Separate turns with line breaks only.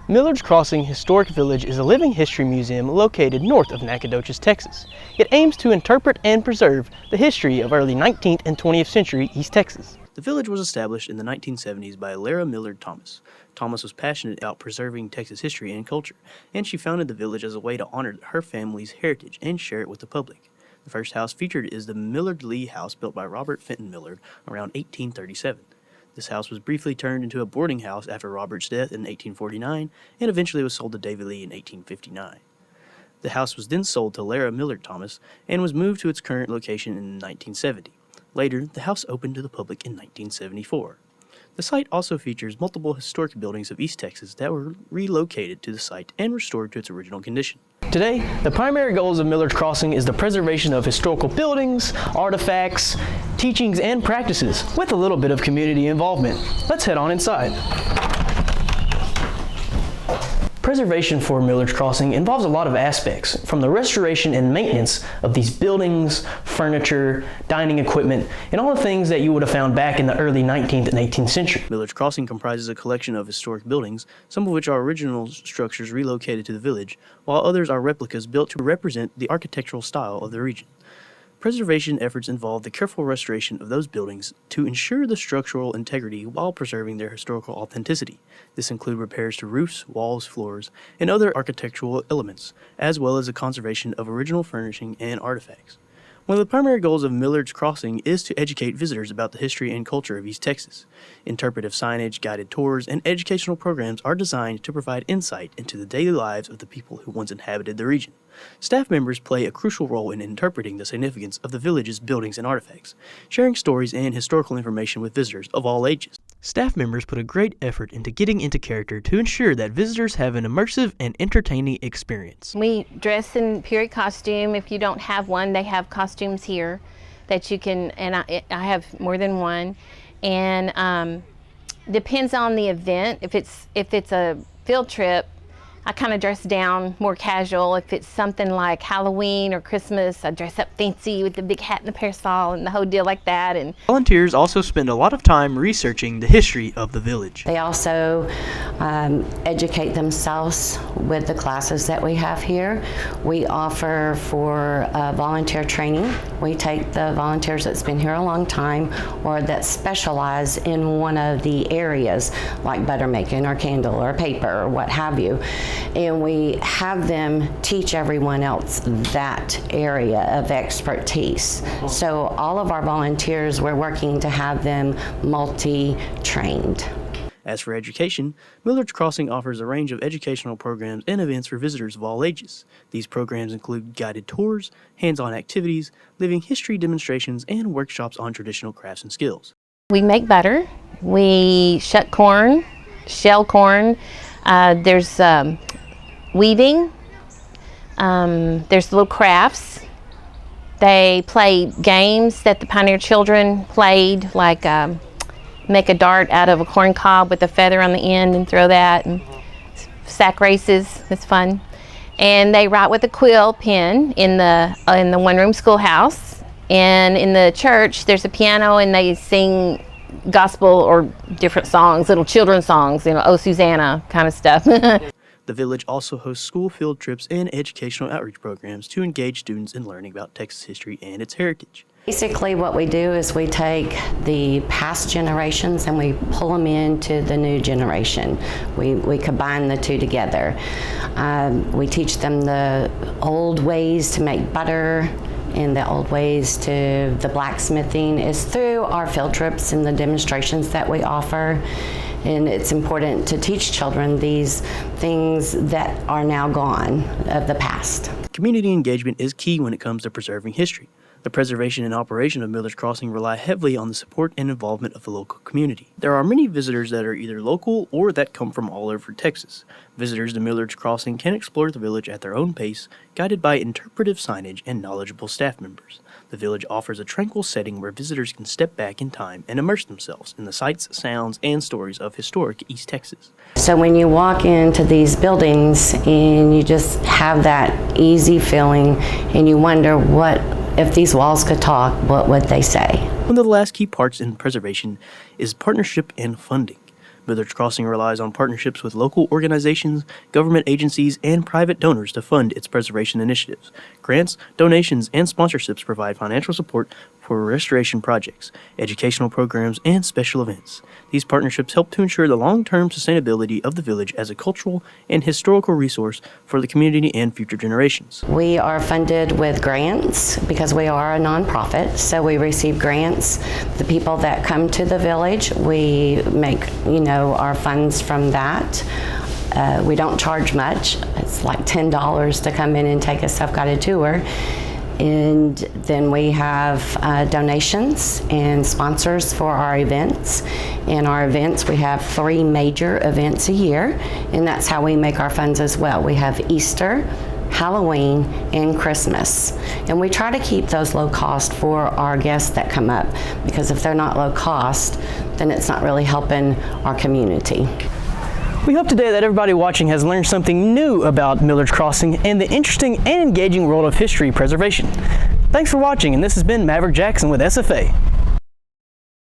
Millard's Crossing Historic Village is a living history museum located north of Nacogdoches, Texas. It aims to interpret and preserve the history of early 19th and 20th century East Texas.
The village was established in the 1970s by Lara Millard Thomas. Thomas was passionate about preserving Texas history and culture, and she founded the village as a way to honor her family's heritage and share it with the public. The first house featured is the Millard Lee House built by Robert Fenton Millard around 1837. This house was briefly turned into a boarding house after Robert's death in 1849 and eventually was sold to David Lee in 1859. The house was then sold to Lara Millard Thomas and was moved to its current location in 1970. Later, the house opened to the public in 1974. The site also features multiple historic buildings of East Texas that were relocated to the site and restored to its original condition.
Today, the primary goals of Millard's Crossing is the preservation of historical buildings, artifacts, teachings, and practices, with a little bit of community involvement. Let's head on inside. Preservation for Millard's Crossing involves a lot of aspects, from the restoration and maintenance of these buildings, furniture, dining equipment, and all the things that you would have found back in the early 19th and 18th century.
Millard's Crossing comprises a collection of historic buildings, some of which are original structures relocated to the village, while others are replicas built to represent the architectural style of the region. Preservation efforts involve the careful restoration of those buildings to ensure the structural integrity while preserving their historical authenticity. This includes repairs to roofs, walls, floors, and other architectural elements, as well as the conservation of original furnishing and artifacts. One of the primary goals of Millard's Crossing is to educate visitors about the history and culture of East Texas. Interpretive signage, guided tours, and educational programs are designed to provide insight into the daily lives of the people who once inhabited the region. Staff members play a crucial role in interpreting the significance of the village's buildings and artifacts, sharing stories and historical information with visitors of all ages. Staff members put a great effort into getting into character to ensure that visitors have an immersive and entertaining experience.
We dress in period costume. If you don't have one, they have costumes here that you can, and I have more than one. And depends on the event. If it's a field trip, I kind of dress down more casual. If it's something like Halloween or Christmas, I dress up fancy with the big hat and the parasol and the whole deal like that. And
volunteers also spend a lot of time researching the history of the village.
They also educate themselves with the classes that we have here. We offer for volunteer training. We take the volunteers that's been here a long time or that specialize in one of the areas like butter making or candle or paper or what have you. And we have them teach everyone else that area of expertise. So all of our volunteers, we're working to have them multi-trained.
As for education, Millard's Crossing offers a range of educational programs and events for visitors of all ages. These programs include guided tours, hands-on activities, living history demonstrations, and workshops on traditional crafts and skills.
we make butter. We shuck corn, shell corn. There's weaving. There's little crafts. They play games that the Pioneer children played, like make a dart out of a corn cob with a feather on the end and throw that, and sack races. It's fun. And they write with a quill pen in the one-room schoolhouse. And in the church, there's a piano, and they sing gospel or different songs, little children's songs, you know, Oh Susanna kind of stuff.
The village also hosts school field trips and educational outreach programs to engage students in learning about Texas history and its heritage.
Basically what we do is we take the past generations and we pull them into the new generation. We combine the two together. We teach them the old ways to make butter and the old ways to the blacksmithing is through our field trips and the demonstrations that we offer. And it's important to teach children these things that are now gone of the past.
Community engagement is key when it comes to preserving history. The preservation and operation of Millard's Crossing rely heavily on the support and involvement of the local community. There are many visitors that are either local or that come from all over Texas. Visitors to Millard's Crossing can explore the village at their own pace, guided by interpretive signage and knowledgeable staff members. The village offers a tranquil setting where visitors can step back in time and immerse themselves in the sights, sounds, and stories of historic East Texas.
So when you walk into these buildings and you just have that easy feeling and you wonder what if these walls could talk, what would they say?
One of the last key parts in preservation is partnership and funding. Millard's Crossing relies on partnerships with local organizations, government agencies, and private donors to fund its preservation initiatives. Grants, donations, and sponsorships provide financial support for restoration projects, educational programs, and special events. These partnerships help to ensure the long-term sustainability of the village as a cultural and historical resource for the community and future generations.
We are funded with grants because we are a nonprofit, so we receive grants. The people that come to the village, we make, our funds from that. We don't charge much. It's like $10 to come in and take a self-guided tour. And then we have donations and sponsors for our events. In our events, we have 3 major events a year, and that's how we make our funds as well. We have Easter, Halloween, and Christmas. And we try to keep those low cost for our guests that come up, because if they're not low cost, then it's not really helping our community.
We hope today that everybody watching has learned something new about Millard's Crossing and the interesting and engaging world of history preservation. Thanks for watching, and this has been Maverick Jackson with SFA.